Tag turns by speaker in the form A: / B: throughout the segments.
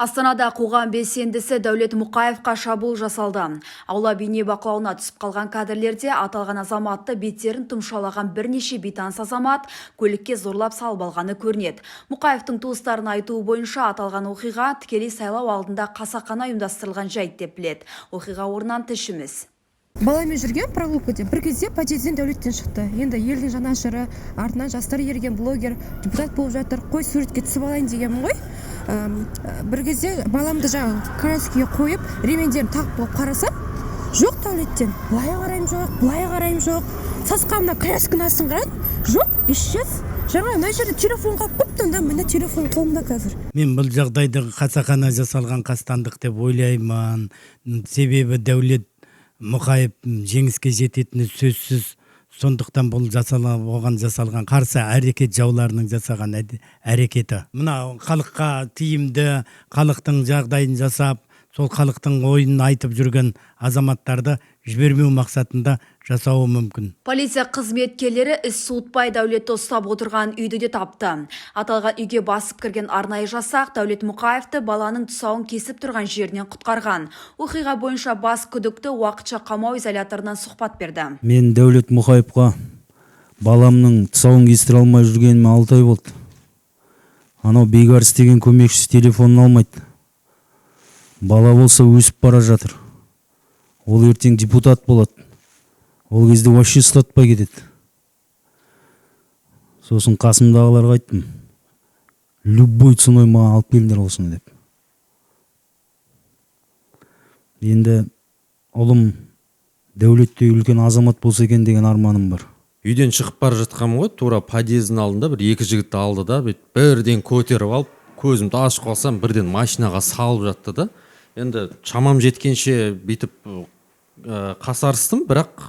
A: Астанада қоғам белсендісі Дәулет Мұқаевқа шабуыл жасалды. Аула бейне бақылауына түсіп қалған кадрлерде аталған азаматты беттерін тұмшалаған бірнеше бейтаныс азамат көлікке зорлап салып алғаны көрінеді. Мұқаевтың туыстарының айтуы бойынша аталған оқиға тікелей сайлау алдында қасақана ұйымдастырылған жайт деп біледі. Оқиға орнынан тілшіміз.
B: Баламен жүрген прогулкада бір кезде подъезден Дәулеттен шықты. Енді елдің жанашыры, артынан жастар ерген блогер, депутат болып жатыр. Қой суретке түсіп алайын дегенмін ғой. Бір кезде баламды жаңа коляскаға қойып, ремендерін тағып болып қарасам, жоқ Дәулеттен. Былай қарайым жоқ, былай қарайым жоқ. Сасқамына колясканың астын қарадым, жоқ, исчез. Жаңа мына жерде телефон қалып қойыпты, да міне телефон қолымда қазір.
C: Мен бұл жағдайды қасақана жасалған қастандық деп ойлаймын. Себебі Дәулет Мұқаев жеңіске жететіні сөзсіз. Сондықтан бұл жасалған қарсы әрекет жауларының жасаған әрекеті. Мына халыққа тиімді, халықтың жағдайын жасап, сол халықтың ойын айтып жүрген азаматтарды жібермеу мақсатында жасауы мүмкін.
A: Полиция қызметкерлері іс суытпай Дәулетті ұстап отырған үйді де тапты. Аталған үйге басып кірген арнайы жасақ Дәулет Мұқаевты баланың тұсауын кесіп тұрған жерінен құтқарған. Оқиға бойынша бас күдікті уақытша қамау изоляторынан сұхбат берді.
D: Мен Дәулет Мұқаевқа баламның тұсауын кестіре алмай жүргеніме 6 ай болды. Анау бейгарыс деген көмекшісі телефонын алмайды. Бала болса өсіп бара жатыр. Ол ертең депутат болады. Ол кезде вообще ұстатпай кетеді. Сосын қасымдағыларға айттым. Любой ценой маған алып келіңдер осыны деп. Енді ұлым Дәулеттей үлкен азамат болса екен деген арманым бар.
E: Үйден шығып бара жатқанмын ғой, тура подъездің алдында бір екі жігітті алды да, бірден көтеріп алып, көзімді ашып қалсам, бірден машинаға салып жатты да. Енді шамам жеткенше бүйтіп қасарыстым, бірақ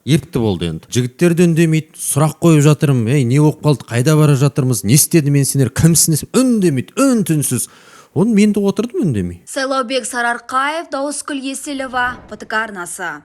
E: епті болды енді. Жігіттер де үндемейді, сұрақ қойып жатырмын, не болып қалды, қайда бара жатырмыз, не істеді мен сендер, кімсіңіз, үндемейді, үн-түнсіз. Оны мен де отырдым үндемей.
A: Сайлаубек Сарарқаев, Дауыскүл Еселова, ПТК арнасы.